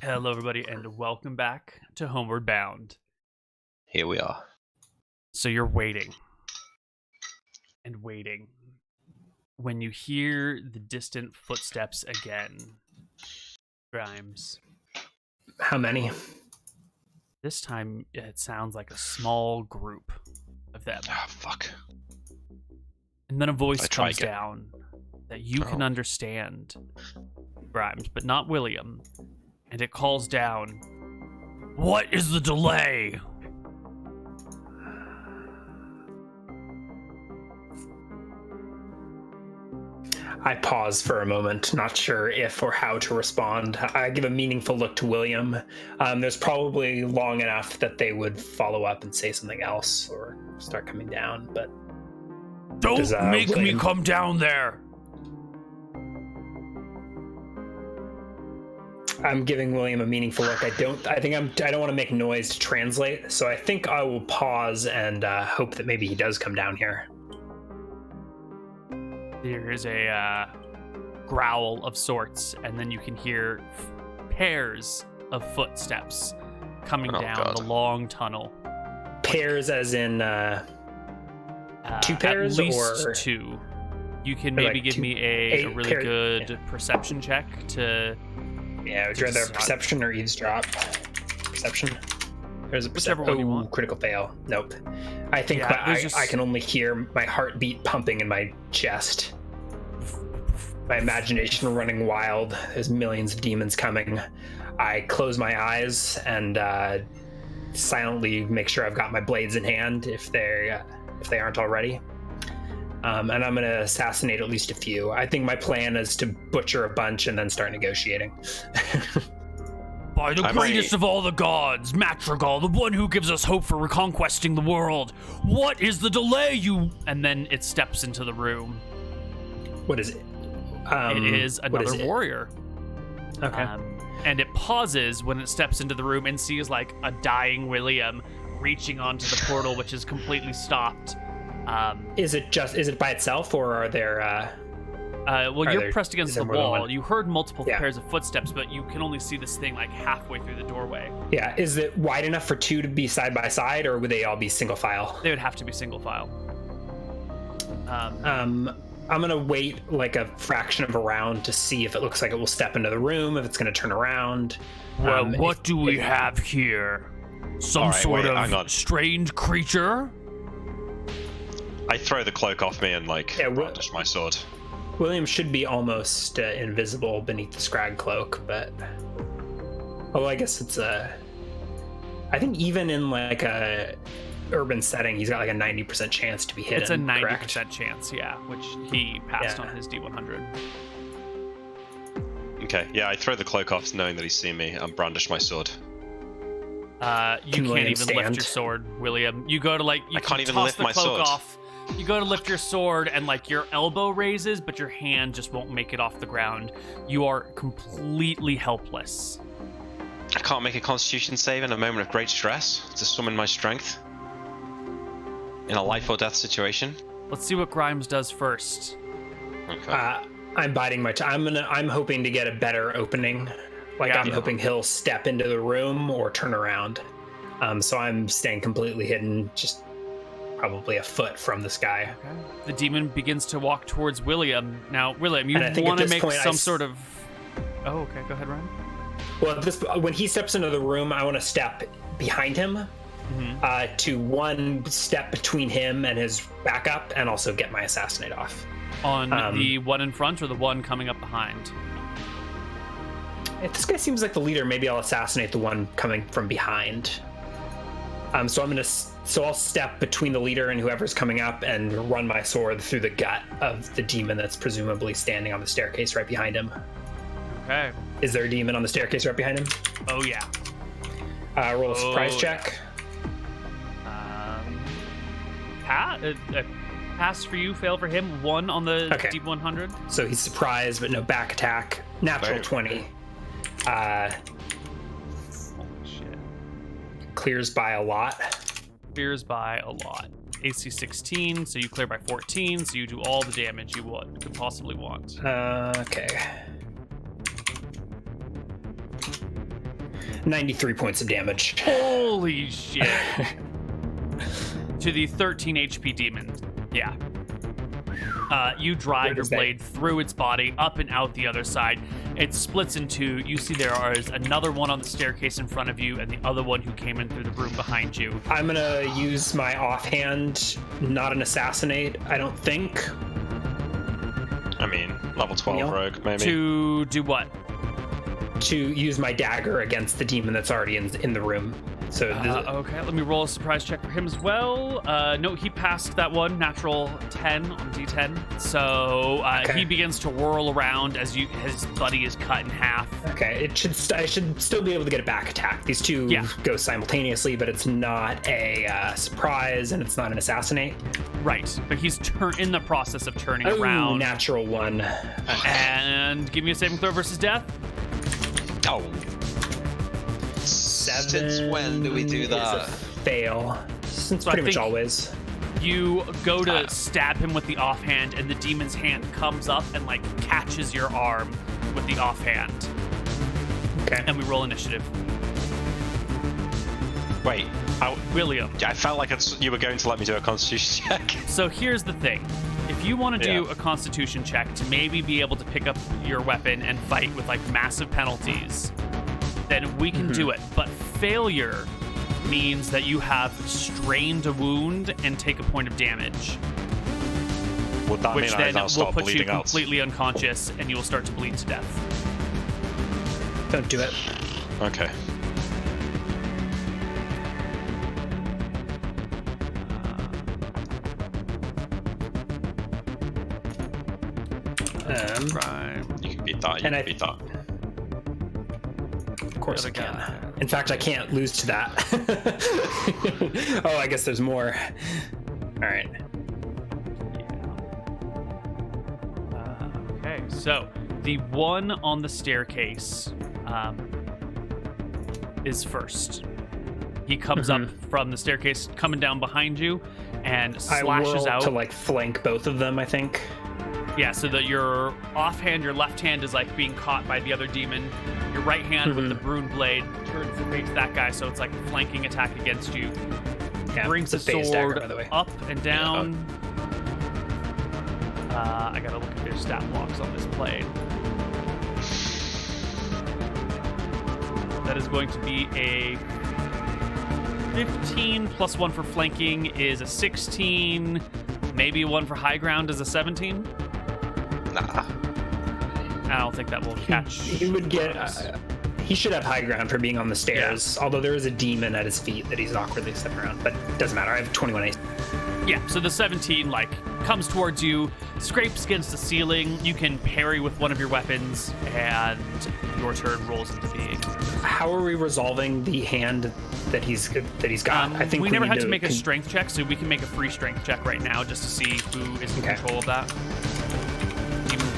Hello, everybody, and welcome back to Homeward Bound. Here we are. So you're waiting and waiting when you hear the distant footsteps again. Grimes. How many? This time it sounds like a small group of them. Oh, fuck. And then a voice comes down that you can understand, Grimes, but not William. And it calls down, "What is the delay?" I pause for a moment, not sure if or how to respond. I give a meaningful look to William. There's probably long enough that they would follow up and say something else or start coming down, but... Don't make me come down there! I'm giving William a meaningful look. I don't want to make noise to translate, so I think I will pause and hope that maybe he does come down here. There is a growl of sorts, and then you can hear pairs of footsteps coming down the long tunnel. Pairs as in two pairs? At least or two. You can maybe give me a really good perception check to... Yeah, would you rather perception or eavesdrop? Perception? There's a whichever one you want. Critical fail. Nope. I think I can only hear my heartbeat pumping in my chest. My imagination running wild. There's millions of demons coming. I close my eyes and silently make sure I've got my blades in hand if they aren't already. And I'm going to assassinate at least a few. I think my plan is to butcher a bunch and then start negotiating. By the greatest of all the gods, Matragal, the one who gives us hope for reconquesting the world, what is the delay, you... And then it steps into the room. What is it? It is another warrior. Okay. And it pauses when it steps into the room and sees, like, a dying William reaching onto the portal, which is completely stopped. Is it by itself, or are there you're pressed against the wall. You heard multiple pairs of footsteps, but you can only see this thing like halfway through the doorway. Yeah, is it wide enough for two to be side by side, or would they all be single file? They would have to be single file. I'm gonna wait like a fraction of a round to see if it looks like it will step into the room, if it's gonna turn around. Well, what do we have here? Some sort of strange creature? I throw the cloak off me and brandish my sword. William should be almost invisible beneath the scrag cloak, but I guess it's I think even in like a urban setting, he's got like a 90% chance to be hidden. It's a 90% correct? Chance, yeah, which he passed on his D100. Okay, yeah, I throw the cloak off, knowing that he's seen me, and brandish my sword. You can't even lift your sword, William. You go to I can't even lift my sword. Off. You go to lift your sword and your elbow raises, but your hand just won't make it off the ground. You are completely helpless. I can't make a constitution save in a moment of great stress to summon my strength in a life or death situation. Let's see what Grimes does first. Okay. I'm biding my time. I'm hoping to get a better opening. I'm hoping he'll step into the room or turn around. So I'm staying completely hidden, just probably a foot from this guy. Okay. The demon begins to walk towards William. Now, William, you want to make some sort of... Oh, okay. Go ahead, Ryan. Well, when he steps into the room, I want to step behind him to one step between him and his backup, and also get my assassinate off. On the one in front or the one coming up behind? If this guy seems like the leader, maybe I'll assassinate the one coming from behind. So I'll step between the leader and whoever's coming up and run my sword through the gut of the demon that's presumably standing on the staircase right behind him. Okay. Is there a demon on the staircase right behind him? Oh, yeah. Roll a surprise check. Pass for you, fail for him. 1 on the D100. So he's surprised, but no back attack. Natural 20. Shit. Clears by a lot. Clears by a lot. AC 16, so you clear by 14, so you do all the damage you could possibly want. Okay. 93 points of damage. Holy shit. To the 13 HP demon. Yeah. You drive your blade through its body, up and out the other side. It splits in two. You see there is another one on the staircase in front of you, and the other one who came in through the room behind you. I'm gonna use my offhand, not an assassinate, I don't think. I mean, level 12 Neal? rogue, maybe. To do what? To use my dagger against the demon that's already in the room. So okay, let me roll a surprise check for him as well. No, he passed that one, natural 10 on D10. So he begins to whirl around as his buddy is cut in half. Okay, I should still be able to get a back attack. These two go simultaneously, but it's not a surprise and it's not an assassinate. Right, but he's in the process of turning around. Natural 1. And give me a saving throw versus death. Oh. 7. Since when do we do that? Fail. Since pretty much always. You go to stab him with the offhand, and the demon's hand comes up and like catches your arm with the offhand. Okay. And we roll initiative. Wait, William. I felt like you were going to let me do a constitution check. So here's the thing. If you want to do a constitution check to maybe be able to pick up your weapon and fight with like massive penalties, then we can do it. But failure means that you have strained a wound and take a point of damage. Would that which mean then I'll will start put you bleeding out? completely unconscious and you will start to bleed to death. Don't do it. Okay. Right. You can beat that. You can beat that. Of course I can. In fact, I can't lose to that. Oh, I guess there's more. All right. Okay, so the one on the staircase is first. He comes up from the staircase, coming down behind you, and slashes out to like flank both of them, I think. Yeah, so that your offhand, your left hand is like being caught by the other demon. Your right hand with the rune blade turns and face that guy, so it's like a flanking attack against you. Yeah, brings the sword dagger, by the way. up and down. I gotta look at their stat blocks on this blade. That is going to be a 15 plus 1 for flanking is a 16. Maybe 1 for high ground is a 17. Nah. I don't think that will catch. He would get. He should have high ground for being on the stairs. Yeah. Although there is a demon at his feet that he's awkwardly stepping around, but it doesn't matter. I have 21 AC. Yeah. So the 17 like comes towards you, scrapes against the ceiling. You can parry with one of your weapons, and your turn rolls into being. How are we resolving the hand that he's got? I think we never had to make a strength check, so we can make a free strength check right now just to see who is in control of that.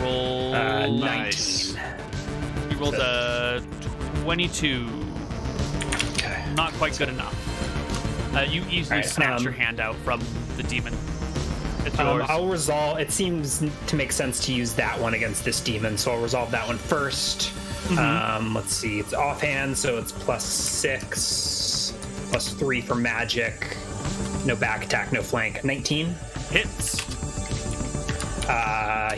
Roll 19. You rolled a 22. Okay. Not quite good enough. You easily snatch your hand out from the demon. It's yours. I'll resolve. It seems to make sense to use that one against this demon, so I'll resolve that one first. Let's see. It's offhand, so it's +6, +3 for magic. No back attack, no flank. 19 hits.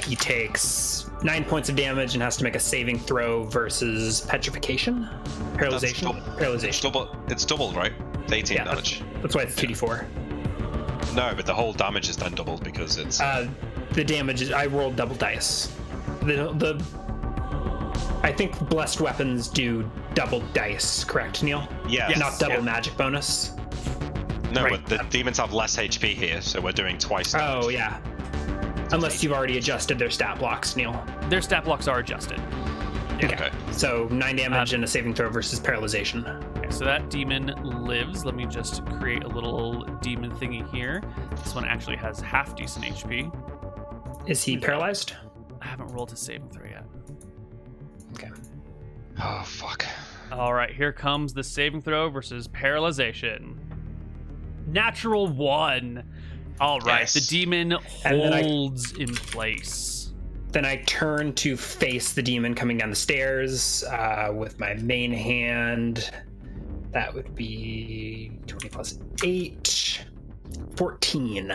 He takes 9 points of damage and has to make a saving throw versus petrification, paralyzation. It's doubled, right? It's 18 damage. That's why it's 2d4. No, but the whole damage is then doubled because it's. The damage is. I rolled double dice. I think blessed weapons do double dice, correct, Neal? Yeah. Yes. Not double magic bonus. No, but the demons have less HP here, so we're doing twice. Oh yeah. Unless you've already adjusted their stat blocks, Neal. Their stat blocks are adjusted. Okay. So 9 damage and a saving throw versus paralyzation. Okay, so that demon lives. Let me just create a little demon thingy here. This one actually has half decent HP. Is he paralyzed? I haven't rolled his saving throw yet. Okay. Oh, fuck. All right, here comes the saving throw versus paralyzation. Natural 1. All right, the demon holds in place. Then I turn to face the demon coming down the stairs with my main hand. That would be 20 plus 8. 14.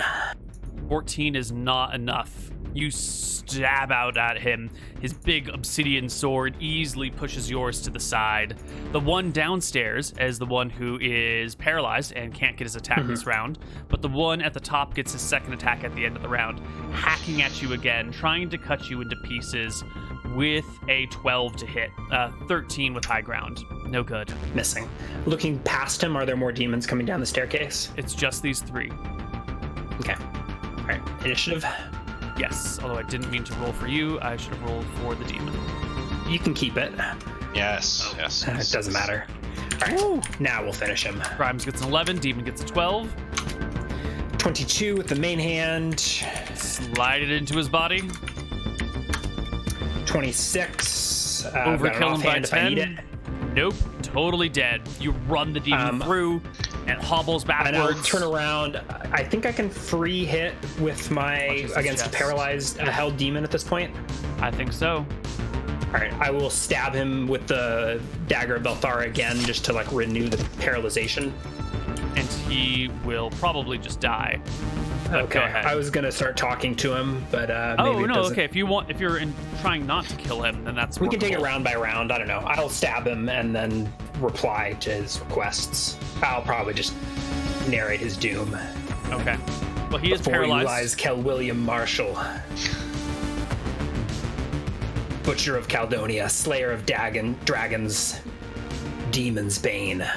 14 is not enough. You stab out at him. His big obsidian sword easily pushes yours to the side. The one downstairs is the one who is paralyzed and can't get his attack this round, but the one at the top gets his second attack at the end of the round, hacking at you again, trying to cut you into pieces with a 12 to hit. 13 with high ground. No good. Missing. Looking past him, are there more demons coming down the staircase? It's just these 3. Okay. All right. Initiative. Yes, although I didn't mean to roll for you. I should have rolled for the demon. You can keep it. Yes. It doesn't matter. All right. Now we'll finish him. Grimes gets an 11. Demon gets a 12. 22 with the main hand. Slide it into his body. 26. Overkill him by 10. If I need it. Nope, totally dead. You run the demon through and hobbles backwards. And I'll turn around. I think I can free hit with my against a paralyzed held demon at this point. I think so. All right, I will stab him with the dagger of Belthara again, just to like renew the paralyzation. And he will probably just die. Okay, go ahead. I was gonna start talking to him, but maybe okay. If you're trying not to kill him, then that's we can take it round by round. I don't know. I'll stab him and then reply to his requests. I'll probably just narrate his doom. Okay. Well, he is Before paralyzed. You lies Kel William Marshall, Butcher of Caldonia, Slayer of Dragons, Demon's Bane.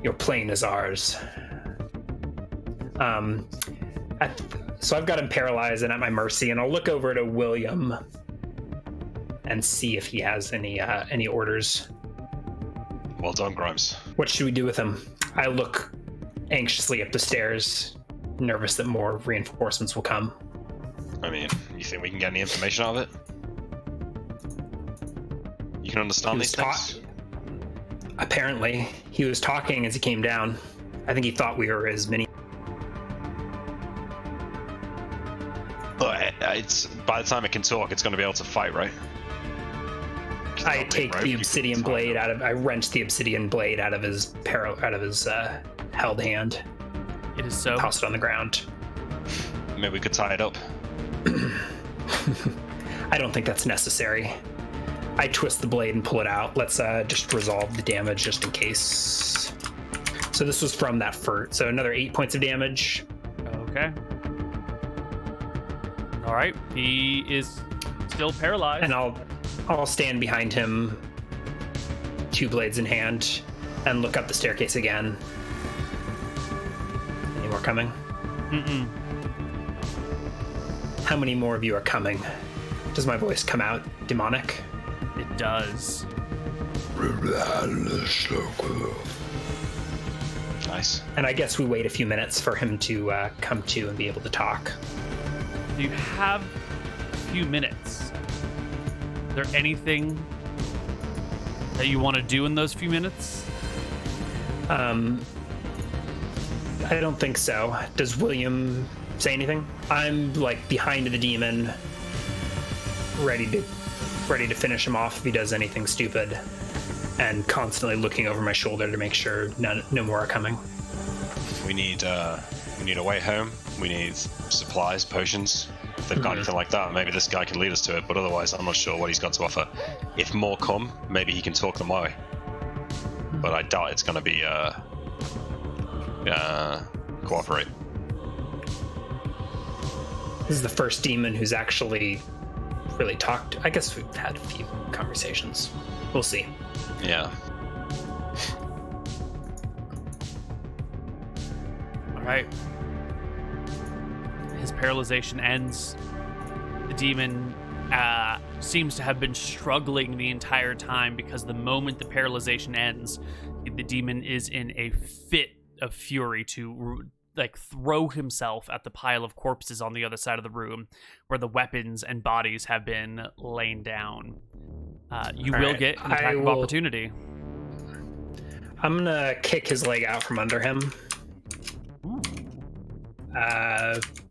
Your plane is ours. So I've got him paralyzed and at my mercy, and I'll look over to William and see if he has any orders. Well done, Grimes. What should we do with him? I look anxiously up the stairs, nervous that more reinforcements will come. I mean, you think we can get any information out of it? You can understand these things? Apparently. He was talking as he came down. I think he thought we were his mini. But it's by the time it can talk, it's going to be able to fight, right? I take the obsidian blade out of. I wrench the obsidian blade out of his held hand. It is so. Toss it on the ground. Maybe we could tie it up. I don't think that's necessary. I twist the blade and pull it out. Let's just resolve the damage just in case. So this was from that furt. So another 8 points of damage. Okay. All right. He is still paralyzed. And I'll stand behind him, 2 blades in hand, and look up the staircase again. Any more coming? Mm-mm. How many more of you are coming? Does my voice come out demonic? It does. Nice. And I guess we wait a few minutes for him to come to and be able to talk. You have a few minutes. Is there anything that you want to do in those few minutes? I don't think so. Does William say anything? I'm like behind the demon, ready to finish him off if he does anything stupid, and constantly looking over my shoulder to make sure no more are coming. We need a way home. We need supplies, potions. If they've got anything like that, maybe this guy can lead us to it, but otherwise I'm not sure what he's got to offer. If more come, maybe he can talk them away. But I doubt it's going to be cooperate. This is the first demon who's actually really talked. I guess we've had a few conversations. We'll see. Yeah. All right. His paralyzation ends. The demon seems to have been struggling the entire time because the moment the paralyzation ends, the demon is in a fit of fury to throw himself at the pile of corpses on the other side of the room where the weapons and bodies have been lain down. You will get an attack of opportunity. I'm gonna kick his leg out from under him. Ooh.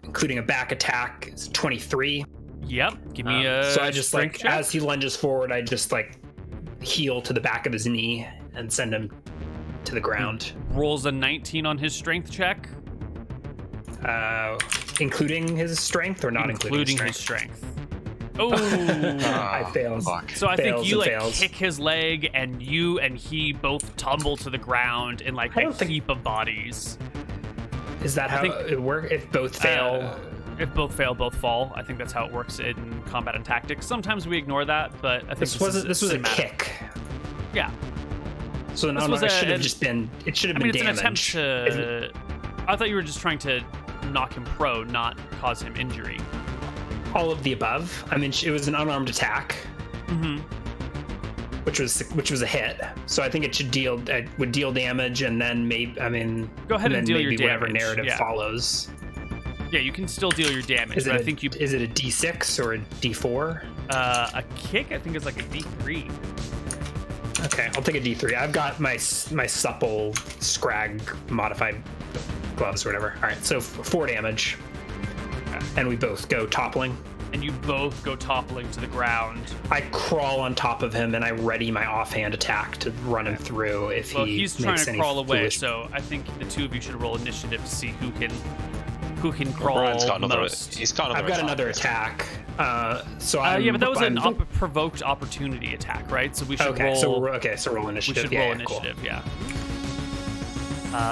including a back attack, is 23. Yep. Give me a. So I just strength check. as he lunges forward, I just heel to the back of his knee and send him to the ground. Rolls a 19 on his strength check. Including his strength or not including his strength? Oh, I failed. So I think you kick his leg, and you and he both tumble to the ground in a heap of bodies. Is that how it works? If both fail, if both fail, both fall. I think that's how it works in combat and tactics. Sometimes we ignore that, but I think this was a kick. Yeah. So it should have just been. It should have been damage. It's an attempt to. I thought you were just trying to knock him prone, not cause him injury. All of the above. I mean, it was an unarmed attack, which was a hit. So I think it would deal damage, and then go ahead and deal your damage. Whatever narrative follows. Yeah, you can still deal your damage. Is it a D6 or a D4? A kick, I think, is like a D3. Okay, I'll take a D3. I've got my supple scrag modified gloves or whatever. All right, so 4 damage. Okay. And we both go toppling. And you both go toppling to the ground. I crawl on top of him and I ready my offhand attack to run him through if he's trying to crawl away, so I think the two of you should roll initiative to see who can crawl most. I've got another attack. So but that was an provoked opportunity attack, right? So we should roll. So roll initiative. We should roll initiative. Cool. Yeah.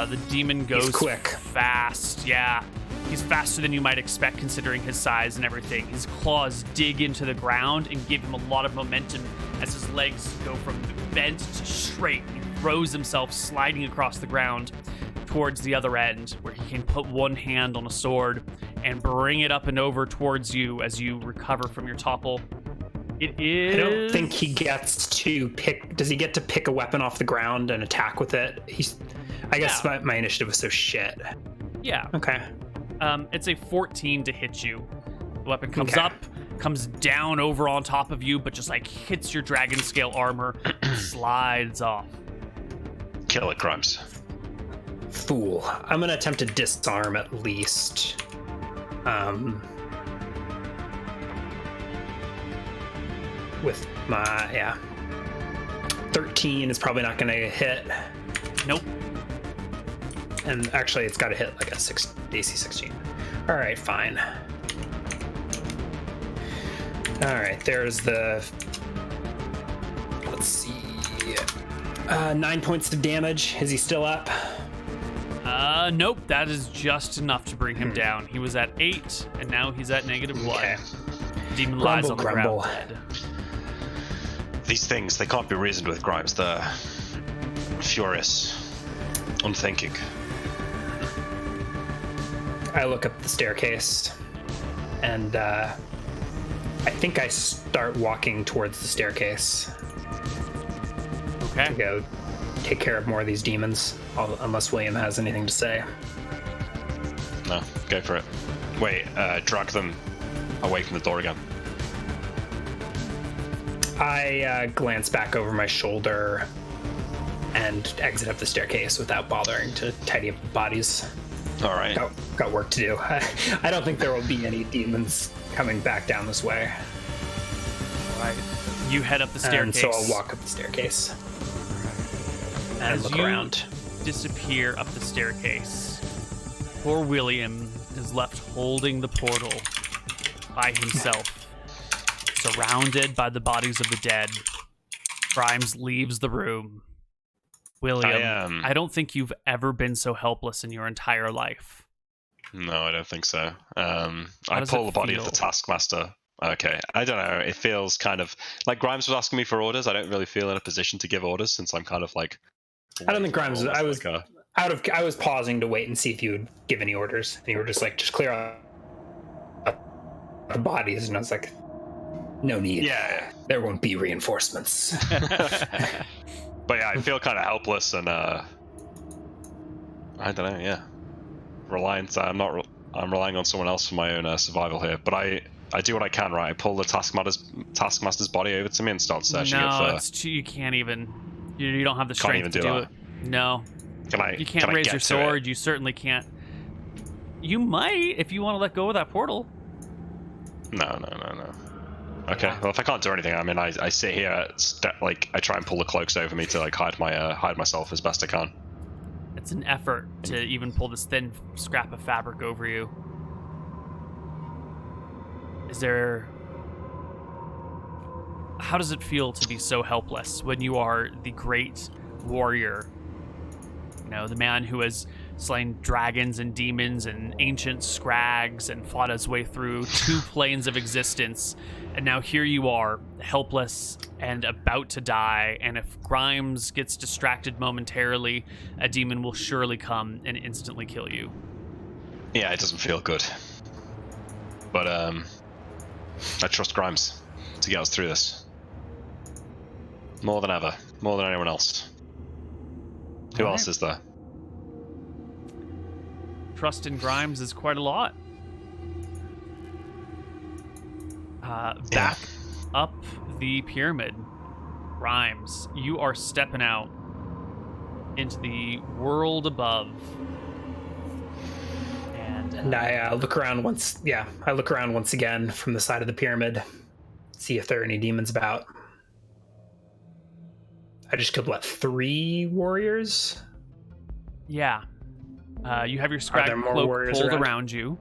The demon goes quick, fast. Yeah, he's faster than you might expect considering his size and everything. His claws dig into the ground and give him a lot of momentum as his legs go from bent to straight. He throws himself sliding across the ground towards the other end, where he can put one hand on a sword and bring it up and over towards you as you recover from your topple. It is. I don't think he gets to pick. Does he get to pick a weapon off the ground and attack with it? I guess my initiative was so shit. Yeah. Okay. It's a 14 to hit you. The weapon comes up, comes down over on top of you, but just hits your dragon scale armor, slides off. Kill it, Grimes. Fool. I'm gonna attempt to disarm at least. With my 13 is probably not gonna hit. Nope. And actually, it's got to hit like a DC 16. All right, fine. All right, there's the. Let's see. 9 points of damage. Is he still up? Nope. That is just enough to bring him down. He was at 8, and now he's at -1. Okay. Demon lies on the ground dead. These things, they can't be reasoned with, Grimes. They're furious, unthinking. I look up the staircase, and I think I start walking towards the staircase. Okay. To go take care of more of these demons, unless William has anything to say. No, go for it. Wait, drag them away from the door again. I glance back over my shoulder and exit up the staircase without bothering to tidy up the bodies. All right. Got work to do. I don't think there will be any demons coming back down this way. All right. You head up the staircase. And so I'll walk up the staircase and look around. Disappear up the staircase. Poor William is left holding the portal by himself, surrounded by the bodies of the dead. Grimes leaves the room. William, I don't think you've ever been so helpless in your entire life. No, I don't think so. I pull the body of the Taskmaster. Okay, I don't know. It feels kind of like Grimes was asking me for orders. I don't really feel in a position to give orders since I'm kind of like. I don't think Grimes. I was pausing to wait and see if you would give any orders, and you were just just clear out the bodies, and I was like, no need. Yeah. There won't be reinforcements. But yeah, I feel kind of helpless, and I don't know. Yeah, reliance. I'm relying on someone else for my own survival here. But I do what I can, right? I pull the Taskmaster's body over to me and start searching it for. No, it's too. You can't even. You don't have the strength to do it. No. You can't raise your sword. You certainly can't. You might, if you want to let go of that portal. No. Okay, well, if I can't do anything, I mean, I sit here, I try and pull the cloaks over me to like hide myself as best I can. It's an effort to even pull this thin scrap of fabric over you. How does it feel to be so helpless when you are the great warrior? You know, the man who has slain dragons and demons and ancient scrags and fought his way through 2 planes of existence. And now here you are, helpless and about to die. And if Grimes gets distracted momentarily, a demon will surely come and instantly kill you. Yeah, it doesn't feel good. But I trust Grimes to get us through this. More than ever. More than anyone else. Who else is there? Trust in Grimes is quite a lot. Back up the pyramid. Grimes, you are stepping out into the world above. And I look around once. Yeah, I look around once again from the side of the pyramid, see if there are any demons about. I just killed, 3 warriors? Yeah. You have your scrag cloak pulled around you.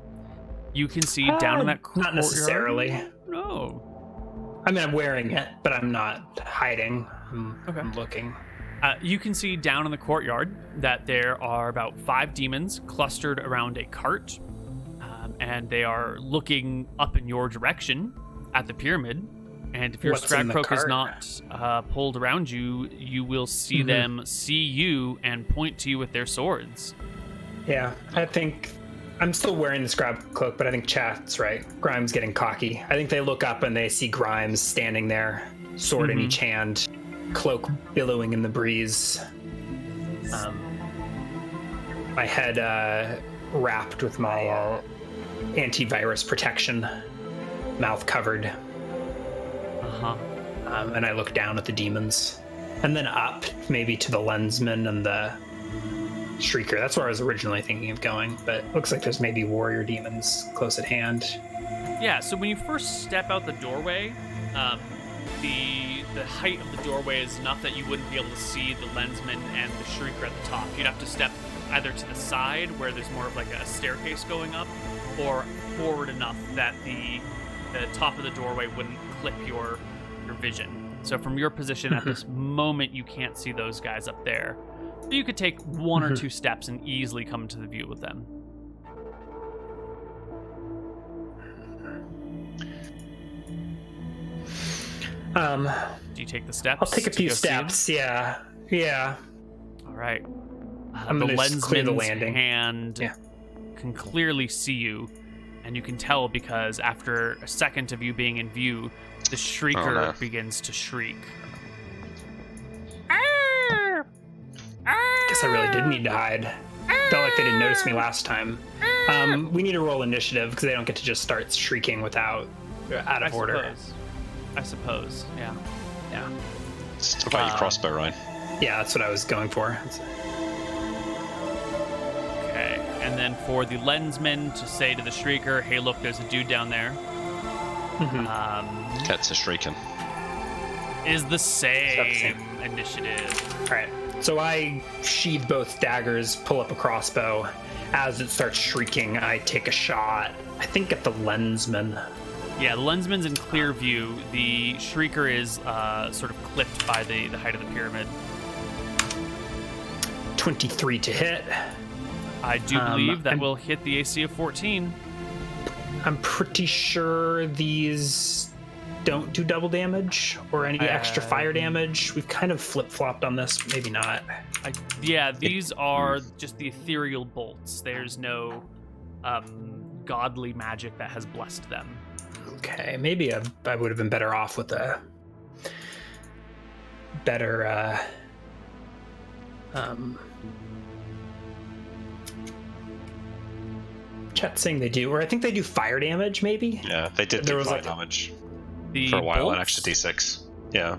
You can see down in that courtyard. Not necessarily. No. I mean, I'm wearing it, but I'm not hiding. I'm looking. You can see down in the courtyard that there are about 5 demons clustered around a cart, and they are looking up in your direction at the pyramid. And if your scrag cloak is not pulled around you, you will see them see you and point to you with their swords. Yeah, I think I'm still wearing the scrag cloak, but I think Chat's right. Grimes getting cocky. I think they look up and they see Grimes standing there, sword in each hand, cloak billowing in the breeze. My head wrapped with my antivirus protection, mouth covered. And I look down at the demons, and then up maybe to the lensman and the shrieker. That's where I was originally thinking of going, but it looks like there's maybe warrior demons close at hand. Yeah, so when you first step out the doorway, the height of the doorway is enough that you wouldn't be able to see the lensman and the shrieker at the top. You'd have to step either to the side where there's more of like a staircase going up, or forward enough that the top of the doorway wouldn't clip your vision. So from your position at this moment, you can't see those guys up there. So you could take 1 or 2 steps and easily come into the view with them. Do you take the steps? I'll take a few steps. Yeah. All right. I'm the gonna clear the landing. Hand can clearly see you, and you can tell because after a second of you being in view, the shrieker begins to shriek. Guess I really did need to hide. Felt like they didn't notice me last time. We need to roll initiative because they don't get to just start shrieking out of order. I suppose. Yeah. What about your crossbow, Ryan? Yeah, that's what I was going for. Okay, and then for the lensman to say to the shrieker, "Hey, look, there's a dude down there." Cats are shrieking. Is the same initiative. All right. So I sheathe both daggers, pull up a crossbow. As it starts shrieking, I take a shot. I think at the lensman. Yeah, the lensman's in clear view. The shrieker is sort of clipped by the height of the pyramid. 23 to hit. I do believe that will hit the AC of 14. I'm pretty sure these don't do double damage or any extra fire damage. We've kind of flip-flopped on this. Maybe not. These are just the ethereal bolts. There's no godly magic that has blessed them. Okay, maybe I would have been better off with a better chat saying they do, or I think they do fire damage, maybe? Yeah, they did do fire damage for a while, an extra d6. Yeah.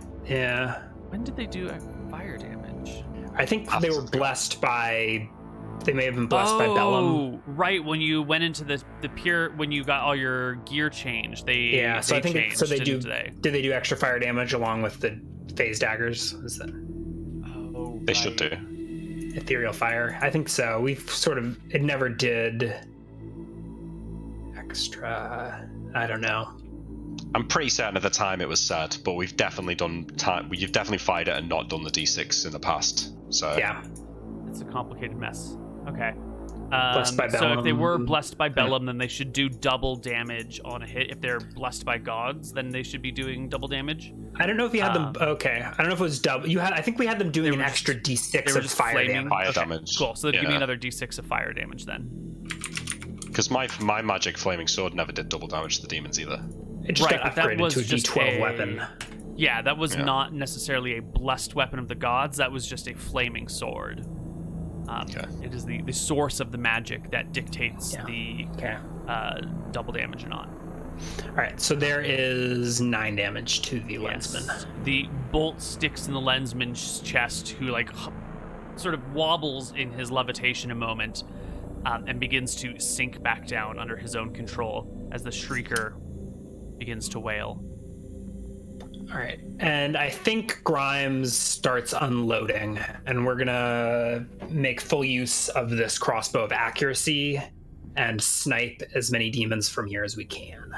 When did they do fire damage? I think they were blessed by They may have been blessed by Bellum. Oh, right. When you went into the pier, when you got all your gear changed, they so I think changed, so. They do. They? Did they do extra fire damage along with the phase daggers? Is that? Oh, they should do. Ethereal fire. I think so. We've sort of. It never did extra. I don't know. I'm pretty certain at the time it was sad, but we've definitely done. You've definitely fired it and not done the D6 in the past. So yeah, it's a complicated mess. Okay. Blessed by Bellum. So if they were blessed by Bellum, then they should do double damage on a hit. If they're blessed by gods, then they should be doing double damage. I don't know if you had them. Okay, I don't know if it was double. You had. I think we had them doing an extra D6 of fire damage. Fire damage. Cool. So give me another D6 of fire damage then. Because my magic flaming sword never did double damage to the demons either. It just got upgraded to a D12 weapon. Yeah, that was not necessarily a blessed weapon of the gods. That was just a flaming sword. It is the source of the magic that dictates the double damage or not. All right, so there is 9 damage to the lensman. The bolt sticks in the lensman's chest, who sort of wobbles in his levitation a moment, and begins to sink back down under his own control as the shrieker begins to wail. All right, and I think Grimes starts unloading, and we're gonna make full use of this crossbow of accuracy and snipe as many demons from here as we can.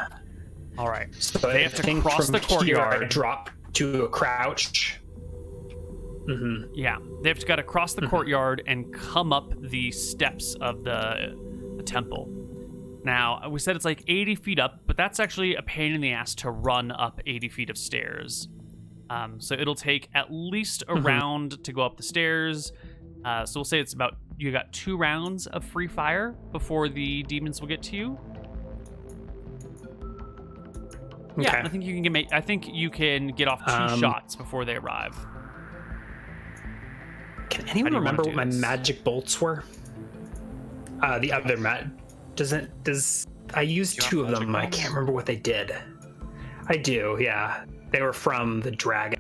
All right, so they have to cross the courtyard. Here, drop to a crouch. Mm-hmm. Yeah, they've got to cross the courtyard and come up the steps of the temple. Now, we said it's like 80 feet up, but that's actually a pain in the ass to run up 80 feet of stairs. So it'll take at least a round to go up the stairs. So we'll say it's about, you got 2 rounds of free fire before the demons will get to you. Okay. Yeah, I think you can get off 2 shots before they arrive. Can anyone remember what my magic bolts were? The other I used 2 of them. I can't remember what they did. I do, yeah. They were from the dragon.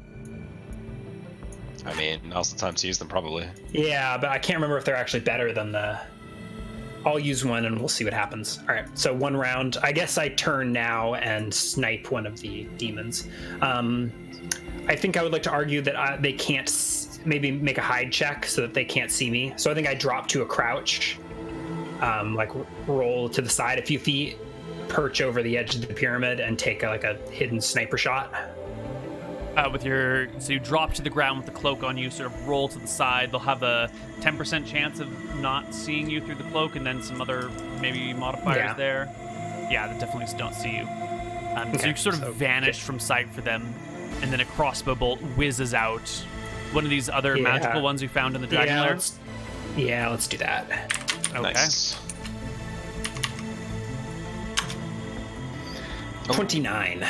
I mean, now's the time to use them, probably. Yeah, but I can't remember if they're actually better than the... I'll use one and we'll see what happens. All right, so 1 round. I guess I turn now and snipe one of the demons. I think I would like to argue that they can't... Maybe make a hide check so that they can't see me. So I think I drop to a crouch. Roll to the side a few feet, perch over the edge of the pyramid, and take a hidden sniper shot. So you drop to the ground with the cloak on you, sort of roll to the side. They'll have a 10% chance of not seeing you through the cloak, and then some other maybe modifiers there. Yeah, they definitely don't see you. So you sort of vanish from sight for them, and then a crossbow bolt whizzes out. One of these other magical ones we found in the Dragon Lair? Let's do that. Okay. Nice. 29.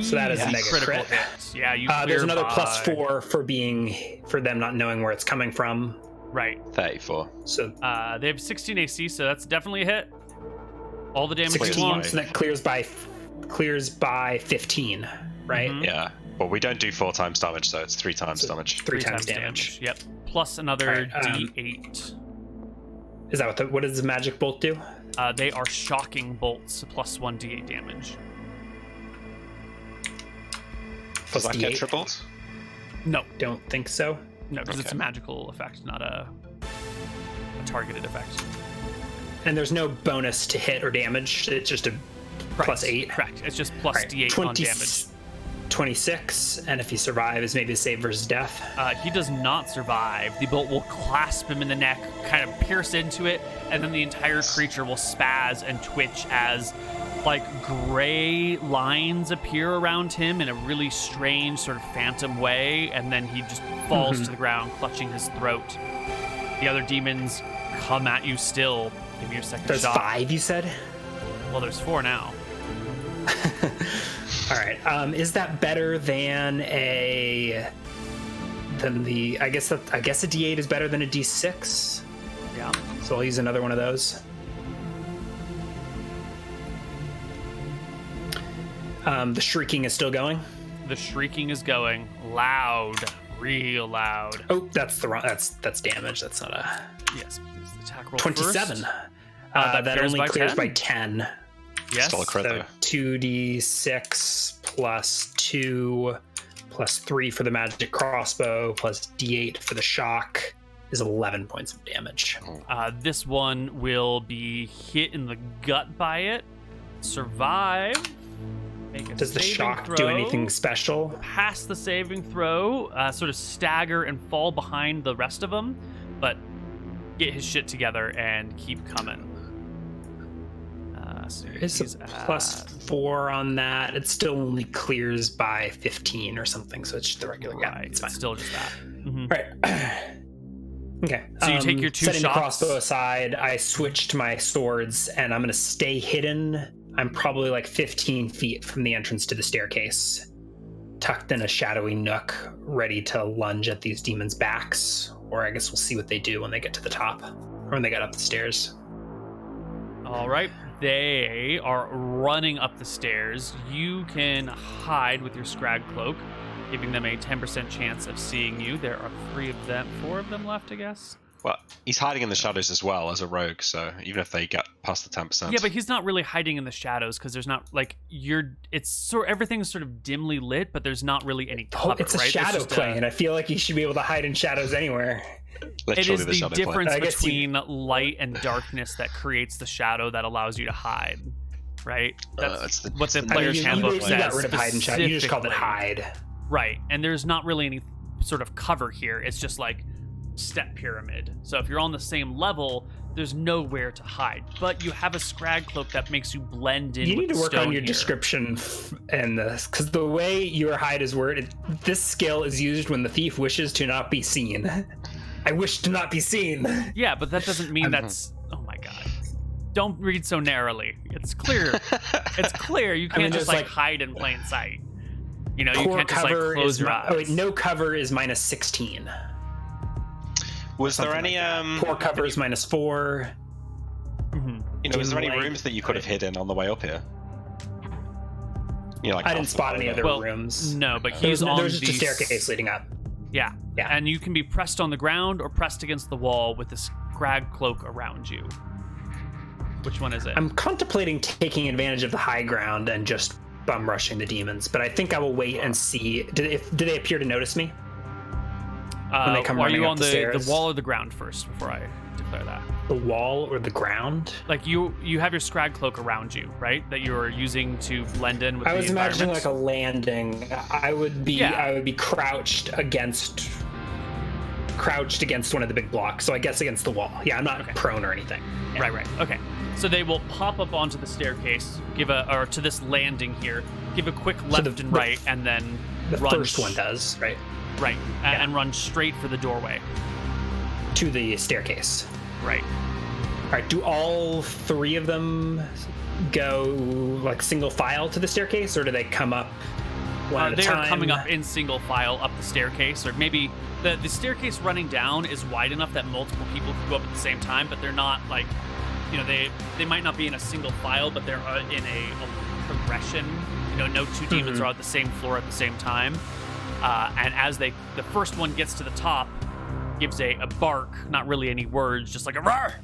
So that is a mega crit. Hit. Yeah, you there's another +4 for them not knowing where it's coming from. Right. 34. So they have 16 AC, so that's definitely a hit. All the damage 16, so that clears by 15, right? Mm-hmm. Yeah. But we don't do 4 times damage, so it's 3 times damage. 3 times damage. Yep. Plus another D8. Is that what does the magic bolt do? They are shocking bolts, plus 1 D8 damage. Does that get tripled? No. Don't think so. No, because it's a magical effect, not a targeted effect. And there's no bonus to hit or damage. It's just a +8. Correct. It's just plus D8 on damage. 26, and if he survives, maybe save versus death. He does not survive. The bolt will clasp him in the neck, kind of pierce into it, and then the entire creature will spaz and twitch as gray lines appear around him in a really strange sort of phantom way, and then he just falls to the ground, clutching his throat. The other demons come at you still. Give me your second shot. There's 5, you said? Well, there's 4 now. All right. Is that better than I guess a D8 is better than a D6? Yeah. So I'll use another one of those. The shrieking is still going? The shrieking is going loud. real loud. Oh, that's the wrong. That's damage. That's not a. Yes, please attack roll 27. first. That only clears by 10. Yes. Still a crit, So though. 2d6 plus 2 plus 3 for the magic crossbow plus d8 for the shock is 11 points of damage. This one will be hit in the gut by it. Survive. Does the shock do anything special? Pass the saving throw, sort of stagger and fall behind the rest of them, but get his shit together and keep coming. So It's a plus 4 on that. It still only clears by 15 or something, so it's just the regular. Right, Yeah, it's fine. still just that. Mm-hmm. Right. Okay. So you take your 2 setting shots. the crossbow aside, I switch to my swords, and I'm going to stay hidden. I'm probably like 15 feet from the entrance to the staircase, tucked in a shadowy nook, ready to lunge at these demons' backs. Or I guess we'll see what they do when they get to the top, or when they get up the stairs. All right. They are running up the stairs. You can hide with your Scrag Cloak, giving them a 10% chance of seeing you. There are 4 of them left, I guess. Well, he's hiding in the shadows as well as a rogue, so even if they get past the 10%. Yeah, but he's not really hiding in the shadows because there's not everything's sort of dimly lit, but there's not really any cover. It's a shadow plane. I feel like you should be able to hide in shadows anywhere. Literally it is the difference plane. between light and darkness that creates the shadow that allows you to hide, right? That's what the player's handbook says. You got rid of hide and shadow. You just called it hide. Right, and there's not really any sort of cover here. It's just like step pyramid. So if you're on the same level, there's nowhere to hide. But you have a Scrag Cloak that makes you blend in. You need to work on your here. description in this, because the way your hide is worded, this skill is used when the thief wishes to not be seen. I wish to not be seen. Yeah, but that doesn't mean that's. Oh my god! Don't read so narrowly. It's clear. It's clear. You can't just like hide in plain sight. You know, you can't just like close your eyes. Oh wait, no cover is minus 16. Was there any poor cover is minus 4? Mm-hmm. You know, was there any rooms that you could have hidden on the way up here? You know, like I didn't spot any other rooms. No, but he's on there's just a staircase leading up. Yeah, and you can be pressed on the ground or pressed against the wall with this Scrag Cloak around you. Which one is it? I'm contemplating taking advantage of the high ground and just bum rushing the demons, but I think I will wait and see. Do they appear to notice me? When they come are you up on the wall or the ground first before I declare that? The wall or the ground? Like you have your Scrag Cloak around you, right? That you're using to blend in with the environment. I was imagining like a landing. I would be crouched against one of the big blocks, so I guess against the wall. Yeah, I'm not prone or anything. Yeah. Right. Okay. So they will pop up onto the staircase, or to this landing here, give a quick left and right, and then the run. First one does, right? Right, and run straight for the doorway. To the staircase. Right. All right, do all 3 of them go like single file to the staircase, or do they come up one at a time? They're coming up in single file up the staircase, or maybe the staircase running down is wide enough that multiple people can go up at the same time, but they're not like, you know, they might not be in a single file, but they're in a progression. You know, no 2 demons are on the same floor at the same time. And as the first one gets to the top, gives a bark, not really any words, just like a roar,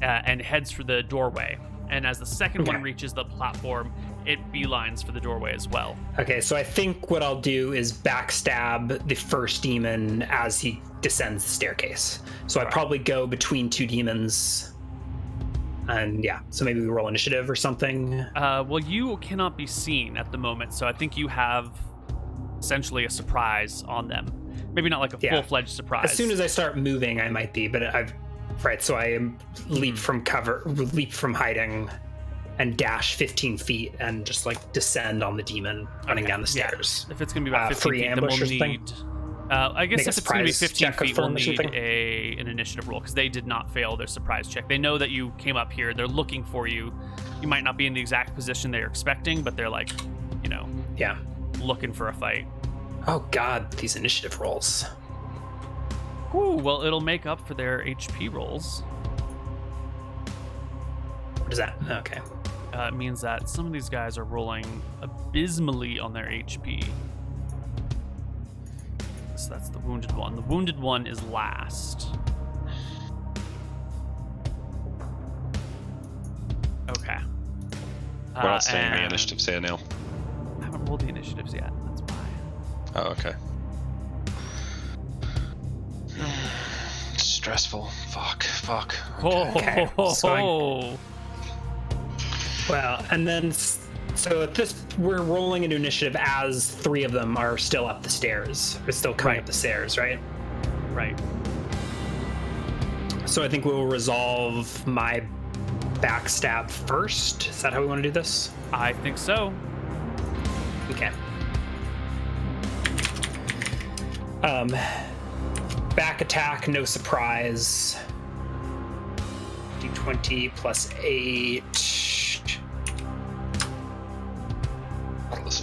and heads for the doorway. And as the second one reaches the platform, it beelines for the doorway as well. Okay, so I think what I'll do is backstab the first demon as he descends the staircase. So I probably go between 2 demons. And so maybe we roll initiative or something. Well, you cannot be seen at the moment, so I think you have essentially a surprise on them. Maybe not like a full-fledged surprise. As soon as I start moving, I might be, but so I leap from hiding and dash 15 feet and just like descend on the demon running down the stairs. If it's going to be about 15 feet, then we'll need... I guess if it's going to be 15 feet, we'll need an initiative roll, because they did not fail their surprise check. They know that you came up here. They're looking for you. You might not be in the exact position they're expecting, but they're like, you know... Yeah. Looking for a fight. Oh god, these initiative rolls. Ooh, well, it'll make up for their HP rolls. What is that? Okay. It means that some of these guys are rolling abysmally on their HP. So that's the wounded one. The wounded one is last. Okay. We're not seeing the initiatives here, Neal. I haven't rolled the initiatives yet. That's why. Oh, okay. Stressful. Fuck. Okay. Oh. Well, and then so at this, we're rolling into initiative as 3 of them are still up the stairs. We're still coming up the stairs, right? Right. So I think we'll resolve my backstab first. Is that how we want to do this? I think so. Okay. Back attack, no surprise. D20 plus 8.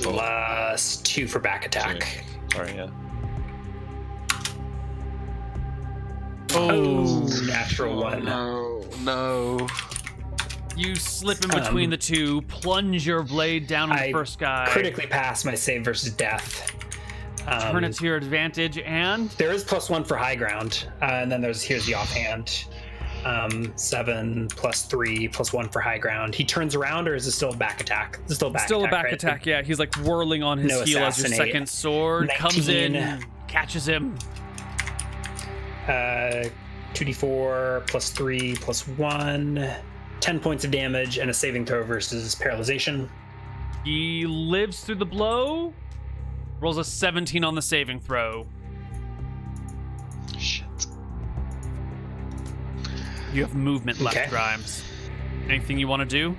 Plus 2 for back attack. Sorry, yeah. Oh, natural 1. No. You slip in between the two, plunge your blade down on the first guy. Critically pass my save versus death. Turn it to your advantage, and there is +1 for high ground, and then here's the offhand. 7 plus 3 plus 1 for high ground. He turns around, or is it still a back attack? It's still a back attack, right? Attack. Yeah, he's like whirling on his heel as your second sword 19. Comes in, catches him. 2d4 plus 3 plus 1. 10 points of damage and a saving throw versus paralyzation. He lives through the blow. Rolls a 17 on the saving throw. Shit. You have movement left, Okay. Grimes. Anything you want to do?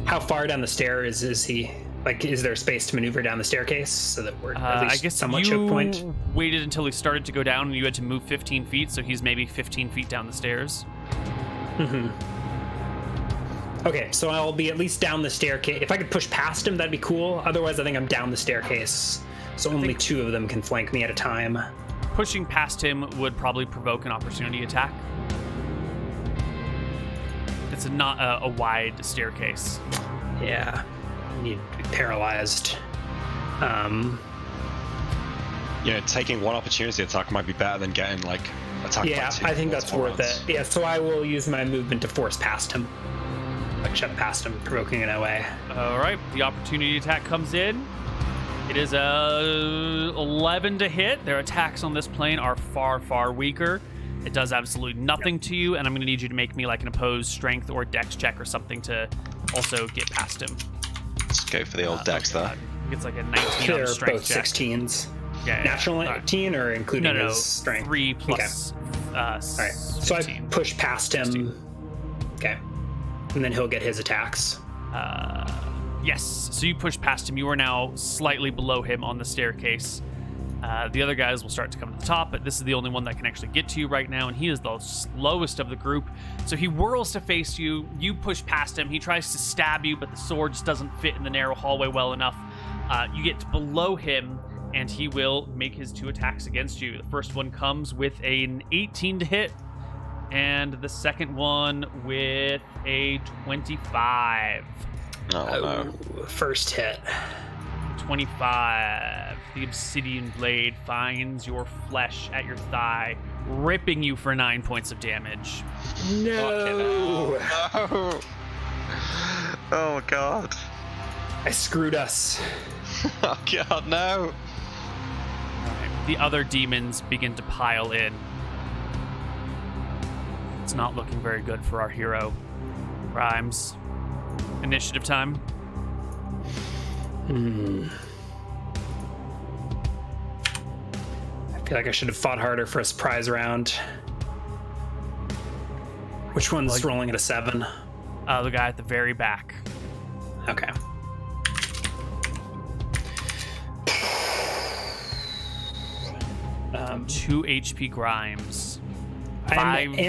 How far down the stairs is he? Like, is there space to maneuver down the staircase so that we're at least I guess somewhat you choke point? waited until he started to go down and you had to move 15 feet, so he's maybe 15 feet down the stairs. Mm-hmm. Okay, so I'll be at least down the staircase. If I could push past him, that'd be cool. Otherwise, I think I'm down the staircase, so only 2 of them can flank me at a time. Pushing past him would probably provoke an opportunity attack. It's not a wide staircase. Yeah, I need to be paralyzed. Taking one opportunity attack might be better than getting like attacked by 2. I think that's worth it. Yeah, so I will use my movement to force past him. Like shove past him, provoking an OA. All right, the opportunity attack comes in. It is a 11 to hit. Their attacks on this plane are far, far weaker. It does absolutely nothing to you, and I'm going to need you to make me like an opposed strength or dex check or something to also get past him. Let's go for the old dex there. It's like a 19 on the strength both check. 16s. Yeah. Natural 19 or including No. his strength? 3 plus. Okay. All right. So I 16. push past him. 16. Okay. And then he'll get his attacks. Yes. So you push past him. You are now slightly below him on the staircase. The other guys will start to come to the top, but this is the only one that can actually get to you right now, and he is the slowest of the group. So he whirls to face you. You push past him. He tries to stab you, but the sword just doesn't fit in the narrow hallway well enough. You get below him, and he will make his 2 attacks against you. The first one comes with an 18 to hit, and the second one with a 25. Oh, no. First hit. 25. The obsidian blade finds your flesh at your thigh, ripping you for 9 points of damage. No. No. Oh, God. I screwed us. Oh, God, no. The other demons begin to pile in. It's not looking very good for our hero. Grimes. Initiative time. I feel like I should have fought harder for a surprise round. Which one's rolling at a 7? The guy at the very back. Okay. Um, 2 HP Grimes. I'm 5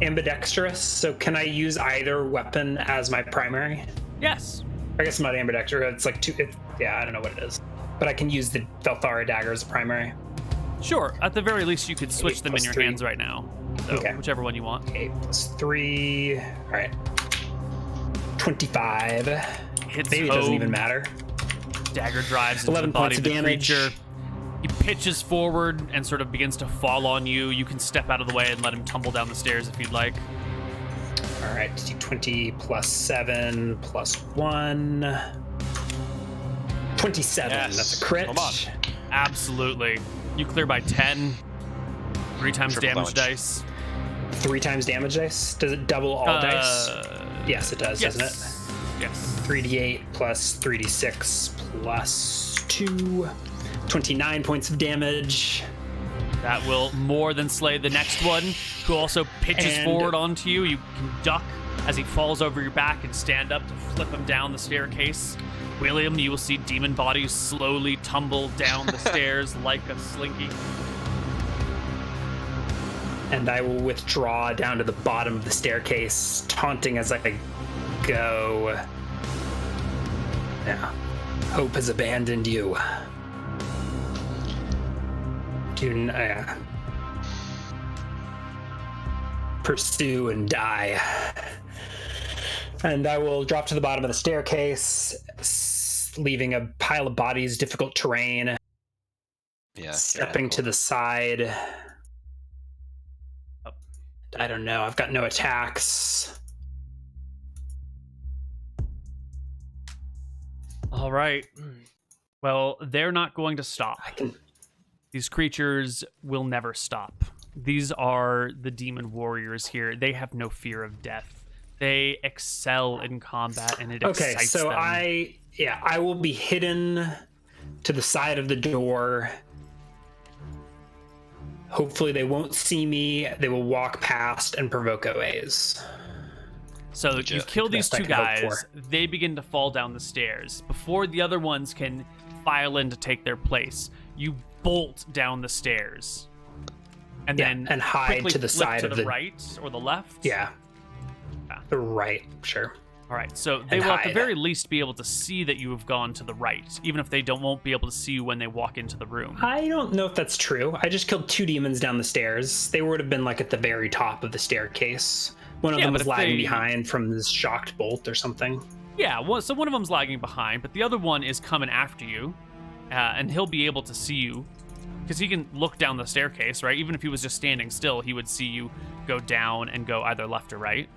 ambidextrous, so can I use either weapon as my primary? Yes. I guess I'm not ambidextrous. It's like 2. I don't know what it is. But I can use the Velthara dagger as a primary. Sure. At the very least, you could switch them in your 3. hands right now. So Okay. whichever one you want. 8 plus 3. All right. 25. Hits Maybe it doesn't even matter. Dagger drives into the body of the creature. He pitches forward and sort of begins to fall on you. You can step out of the way and let him tumble down the stairs if you'd like. All right, D20 plus 7 plus 1. 27. Yes. That's a crit. Come on. Absolutely. You clear by 10. 3 times Triple damage dice. 3 times damage dice? Does it double all dice? Yes, it does, yes. doesn't it? Yes. 3d8 plus 3d6 plus 2. 29 points of damage. That will more than slay the next one, who also pitches forward onto you. You can duck as he falls over your back and stand up to flip him down the staircase. William, you will see demon bodies slowly tumble down the stairs like a slinky. And I will withdraw down to the bottom of the staircase, taunting as I go. Yeah. Hope has abandoned you. Pursue and die. And I will drop to the bottom of the staircase, leaving a pile of bodies, difficult terrain. Yeah. Stepping to the side. I don't know. I've got no attacks. All right. Well, they're not going to stop. I can. These creatures will never stop. These are the demon warriors here. They have no fear of death. They excel in combat, and it excites them. I will be hidden to the side of the door. Hopefully they won't see me. They will walk past and provoke OAs. So you kill these 2 guys. They begin to fall down the stairs. Before the other ones can file in to take their place, you bolt down the stairs. And then and hide to the side to of the right or the left? Yeah. The right, sure. All right, so they will at the very least be able to see that you have gone to the right, even if they won't be able to see you when they walk into the room. I don't know if that's true. I just killed 2 demons down the stairs. They would have been like at the very top of the staircase. One of them was lagging behind from this shocked bolt or something. Yeah, so one of them's lagging behind, but the other one is coming after you, and he'll be able to see you because he can look down the staircase, right? Even if he was just standing still, he would see you go down and go either left or right.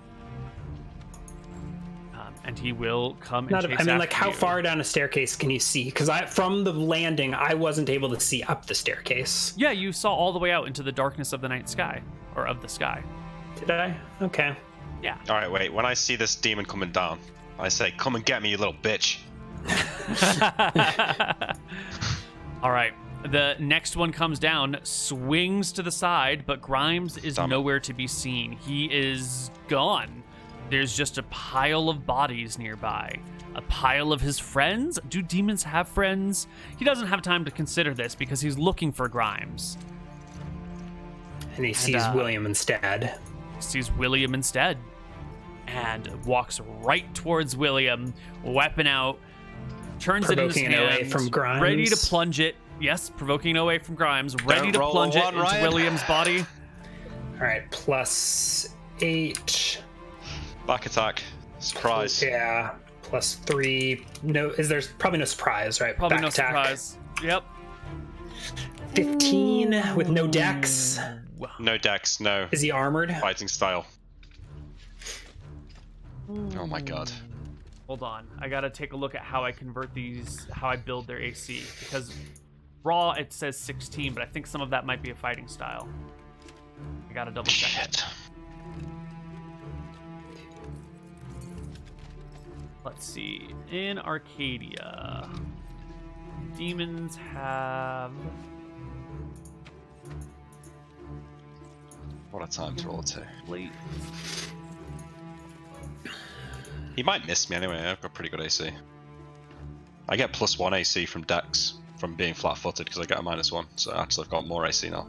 And he will come and chase after like, how you. far down a staircase can you see? Because from the landing, I wasn't able to see up the staircase. Yeah, you saw all the way out into the darkness of the night sky, or of the sky. Did I? Okay. Yeah. All right, wait. When I see this demon coming down, I say, "Come and get me, you little bitch." All right. The next one comes down, swings to the side, but Grimes is nowhere to be seen. He is gone. There's just a pile of bodies nearby. A pile of his friends? Do demons have friends? He doesn't have time to consider this because he's looking for Grimes. And he sees William instead. Sees William instead. And walks right towards William, weapon out, turns it in his hand, away from Grimes. Ready to plunge it. Yes, provoking away from Grimes, ready to plunge it into William's body. All right, plus 8. Back attack. Surprise. Yeah. Plus 3. No, there's probably no surprise, right? Probably Back no attack. surprise. Yep. 15 with no dex. No dex, no. Is he armored? Fighting style. Oh my god. Hold on. I gotta take a look at how I convert these, how I build their AC. Because raw, it says 16, but I think some of that might be a fighting style. I gotta double check it. Let's see. In Arcadia, demons have... What a time to roll a 2. Late. He might miss me anyway. I've got pretty good AC. I get +1 AC from dex from being flat-footed because I get a -1. So actually I've got more AC now.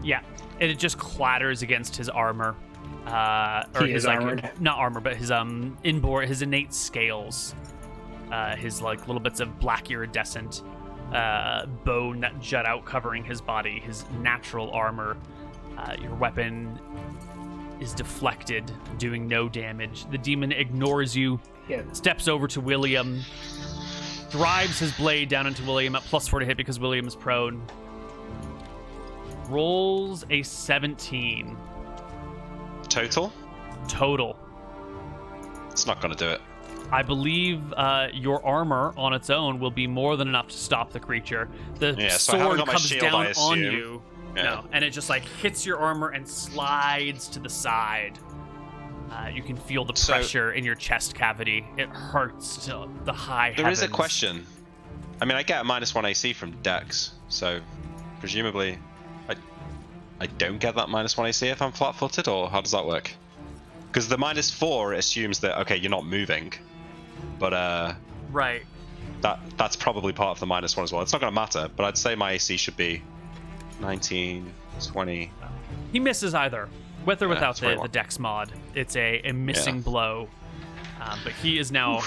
Yeah, it just clatters against his armor. Or he his is armored. Not armor, but his inboard, his innate scales. His like little bits of black iridescent bone that jut out covering his body, his natural armor Your weapon is deflected, doing no damage. The demon ignores you, steps over to William, drives his blade down into William at +4 to hit because William is prone. Rolls a 17. Total? Total. It's not going to do it. I believe your armor on its own will be more than enough to stop the creature. The sword comes down on you. Yeah. No, and it just like hits your armor and slides to the side. You can feel the pressure in your chest cavity. It hurts to the high heavens. There is a question. I mean, I get a -1 AC from Dex, so presumably I don't get that -1 AC if I'm flat-footed, or how does that work? Because the -4 assumes that, okay, you're not moving, but right. That's probably part of the -1 as well. It's not going to matter, but I'd say my AC should be 19, 20. He misses either, with or without the Dex mod. It's a missing blow, but he is now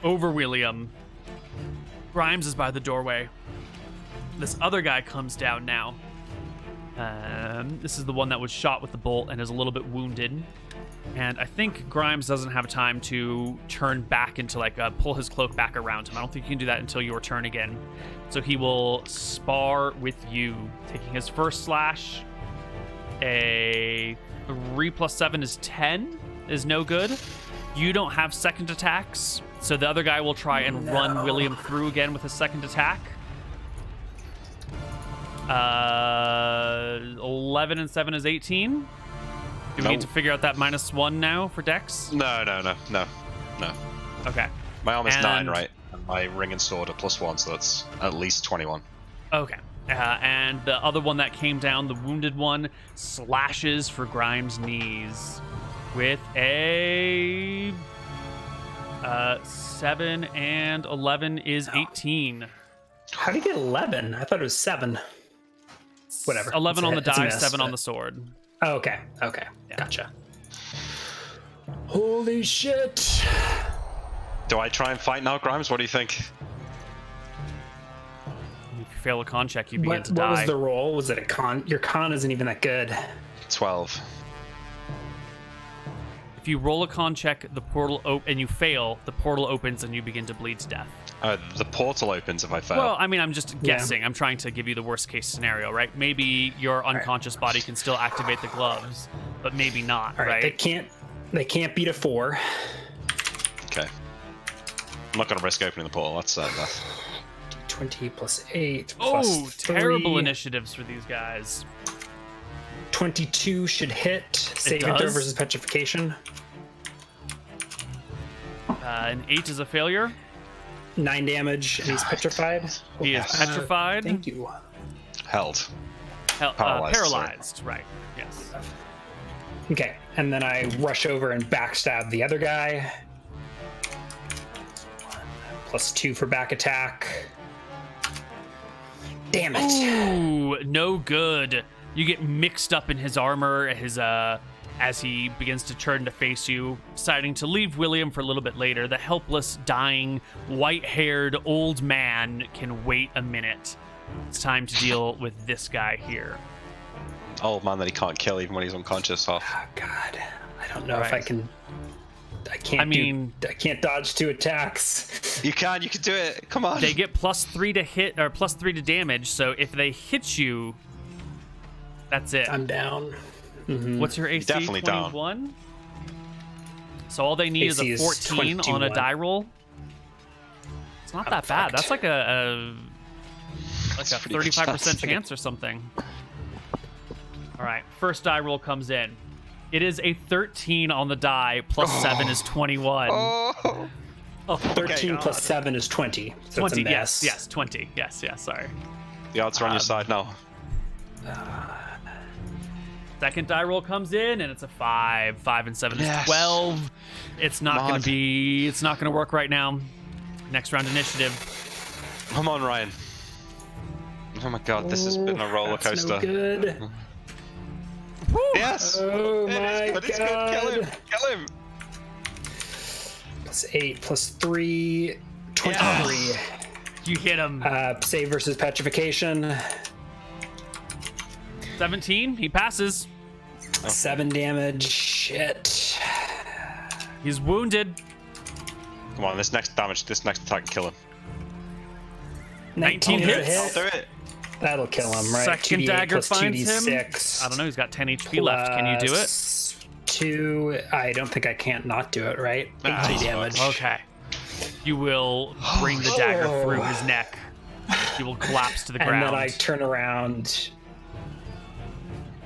over William. Grimes is by the doorway. This other guy comes down now. This is the one that was shot with the bolt and is a little bit wounded. And I think Grimes doesn't have time to turn back into pull his cloak back around him. I don't think you can do that until your turn again. So he will spar with you, taking his first slash. A 3 + 7 is 10, is no good. You don't have second attacks, so the other guy will try and run William through again with his second attack. 11 and 7 is 18. Do we need to figure out that -1 now for Dex? No. Okay. My armor's 9, right? And my ring and sword are +1, so that's at least 21. Okay. And the other one that came down, the wounded one, slashes for Grimes' knees with a 7 and 11 is 18. How did he get 11? I thought it was 7. Whatever. 11 on the die, 7 on the sword. Oh, okay. Yeah. Gotcha. Holy shit. Do I try and fight now, Grimes? What do you think? If you fail a con check, you begin to die. What was the roll? Was it a con? Your con isn't even that good. 12. If you roll a con check, the portal and you fail, the portal opens and you begin to bleed to death. The portal opens if I fail. Well, I mean, I'm just guessing. I'm trying to give you the worst case scenario, right? Maybe your unconscious body can still activate the gloves, but maybe not, right? They can't beat a 4. Okay. I'm not going to risk opening the portal. That's 20 + 8 +3. +3. Terrible initiatives for these guys. 22 should hit. Saving throw versus petrification. An 8 is a failure. 9 damage, and he's petrified. He is petrified. Thank you. Held. Paralyzed, right. Yes. Okay, and then I rush over and backstab the other guy. +2 for back attack. Damn it. Ooh, no good. You get mixed up in his armor as he begins to turn to face you, deciding to leave William for a little bit later. The helpless, dying, white-haired old man can wait a minute. It's time to deal with this guy here. Old man that he can't kill even when he's unconscious. Oh, God. I don't know if I can... I can't dodge 2 attacks. You can do it. Come on. They get +3 to hit, or +3 to damage, so if they hit you, that's it. I'm down. Mm-hmm. What's your AC? Definitely 21? Down. So all they need AC is a 14 on a die roll. It's not that bad. That's like a 35% chance or something. All right, first die roll comes in. It is a 13 on the die, +7 is 21. Oh, 13 + 7 is 20. So 20, yes, 20. Yes, sorry. The odds are on your side now. Second die roll comes in, and it's a 5. 5 and 7 is 12. It's not going to work right now. Next round initiative. Come on, Ryan. Oh my God, this has been a roller coaster. No good. Yes. Oh my God. It's good. Kill him. +8 +3, 23. You hit him. Save versus petrification. 17. He passes. 7 damage. Shit. He's wounded. Come on, this next attack can kill him. 19 hits. I'll do it. That'll kill him, right? Second 2d8 dagger plus finds 2d6 him. I don't know. He's got 10 HP left. Can you do it? 2. I don't think I can't not do it, right? 80 damage. Okay. You will bring the dagger through his neck. He will collapse to the ground. And then I turn around,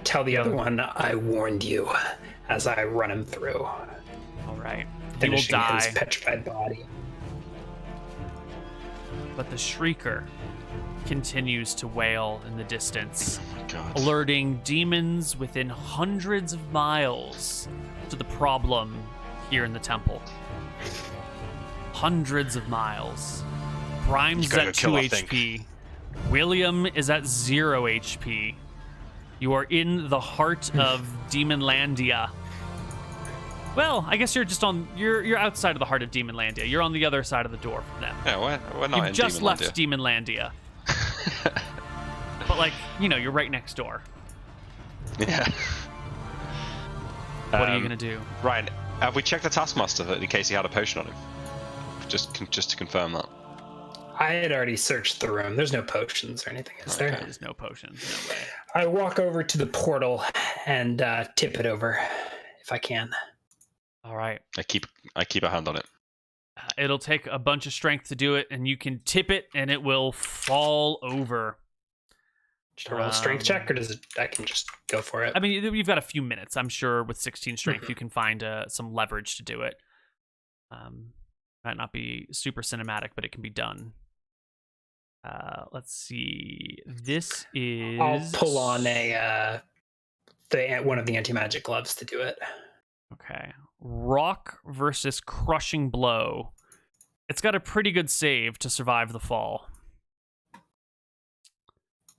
tell the other one, I warned you, as I run him through. All right. He will Finishing die. his petrified body. But the Shrieker continues to wail in the distance, Oh my God. alerting demons within hundreds of miles to the problem here in the temple. Hundreds of miles. Grimes is at 2 HP. William is at 0 HP. You are in the heart of Demonlandia. Well, I guess you're just on. You're outside of the heart of Demonlandia. You're on the other side of the door from them. Yeah, we're not You've in just left Demonlandia. Demonlandia. But like, you're right next door. Yeah. What are you gonna do? Ryan, have we checked the Taskmaster in case he had a potion on him? Just to confirm that. I had already searched the room. There's no potions or anything, is there? There's no potions. No way. I walk over to the portal and tip it over, if I can. All right. I keep a hand on it. It'll take a bunch of strength to do it, and you can tip it, and it will fall over. Should I roll a strength check, or does it? I can just go for it. I mean, you've got a few minutes. I'm sure with 16 strength, you can find some leverage to do it. Might not be super cinematic, but it can be done. Let's see. This is. I'll pull on one of the anti-magic gloves to do it. Okay. Rock versus Crushing Blow. It's got a pretty good save to survive the fall.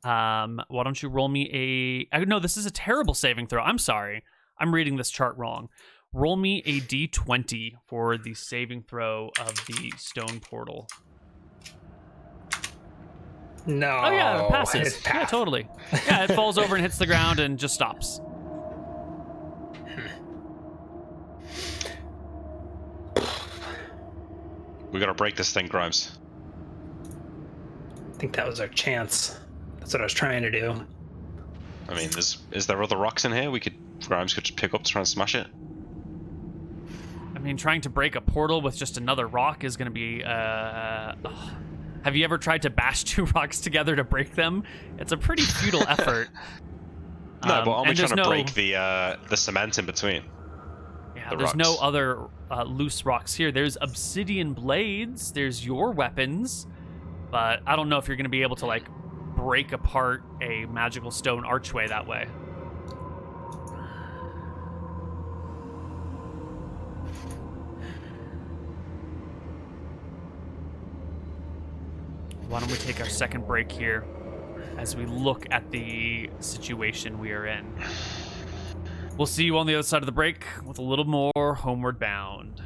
Why don't you roll me a... No, this is a terrible saving throw. I'm sorry. I'm reading this chart wrong. Roll me a d20 for the saving throw of the stone portal. No. Oh, yeah, it passes. Yeah, totally. Yeah, it falls over and hits the ground and just stops. We gotta break this thing, Grimes. I think that was our chance. That's what I was trying to do. I mean, is there other rocks in here Grimes could just pick up to try and smash it? I mean, trying to break a portal with just another rock is going to be... Have you ever tried to bash 2 rocks together to break them? It's a pretty futile effort. No, but I'm trying to break the cement in between. Yeah, there's no other loose rocks here. There's obsidian blades. There's your weapons. But I don't know if you're going to be able to, like, break apart a magical stone archway that way. Why don't we take our second break here as we look at the situation we are in. We'll see you on the other side of the break with a little more Homeward Bound.